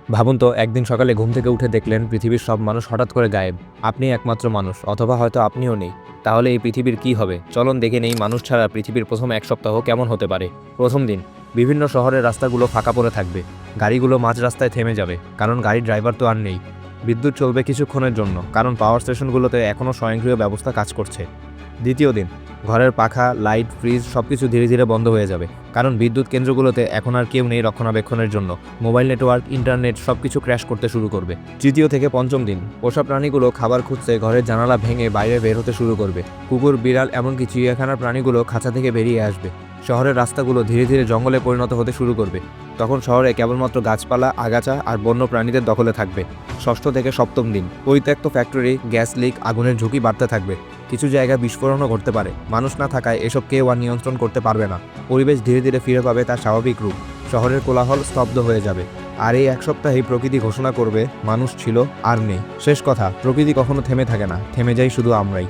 ভাবুন তো, একদিন সকালে ঘুম থেকে উঠে দেখলেন পৃথিবীর সব মানুষ হঠাৎ করে গায়েব। আপনি একমাত্র মানুষ, অথবা হয়তো আপনিও নেই। তাহলে এই পৃথিবীর কি হবে? চলুন দেখে নেই মানুষ ছাড়া পৃথিবীর প্রথম এক সপ্তাহ কেমন হতে পারে। প্রথম দিন, বিভিন্ন শহরের রাস্তাগুলো ফাঁকা পড়ে থাকবে। গাড়িগুলো মাঝ রাস্তায় থেমে যাবে, কারণ গাড়ির ড্রাইভার তো আর নেই। বিদ্যুৎ চলবে কিছুক্ষণের জন্য, কারণ পাওয়ার স্টেশনগুলোতে এখনও স্বয়ংক্রিয় ব্যবস্থা কাজ করছে। দ্বিতীয় দিন, ঘরের পাখা, লাইট, ফ্রিজ সবকিছু ধীরে ধীরে বন্ধ হয়ে যাবে, কারণ বিদ্যুৎ কেন্দ্রগুলোতে এখন আর কেউ নেই রক্ষণাবেক্ষণের জন্য। মোবাইল নেটওয়ার্ক, ইন্টারনেট সবকিছু ক্র্যাশ করতে শুরু করবে। তৃতীয় থেকে পঞ্চম দিন, পোষা প্রাণীগুলো খাবার খুঁজতে ঘরের জানালা ভেঙে বাইরে বের হতে শুরু করবে। কুকুর, বিড়াল, এমনকি চিড়িয়াখানার প্রাণীগুলো খাঁচা থেকে বেরিয়ে আসবে। শহরের রাস্তাগুলো ধীরে ধীরে জঙ্গলে পরিণত হতে শুরু করবে। তখন শহরে কেবলমাত্র গাছপালা, আগাছা আর বন্য প্রাণীদের দখলে থাকবে। ষষ্ঠ থেকে সপ্তম দিন, পরিত্যক্ত ফ্যাক্টরি, গ্যাস লিক, আগুনের ঝুঁকি বাড়তে থাকবে। কিছু জায়গায় বিস্ফোরণও ঘটতে পারে। মানুষ না থাকায় এসব কেউ আর নিয়ন্ত্রণ করতে পারবে না। পরিবেশ ধীরে ধীরে ফিরে পাবে তার স্বাভাবিক রূপ। শহরের কোলাহল স্তব্ধ হয়ে যাবে। আর এই এক সপ্তাহেই প্রকৃতি ঘোষণা করবে, মানুষ ছিল আর নেই। শেষ কথা, প্রকৃতি কখনো থেমে থাকে না, থেমে যাই শুধু আমরাই।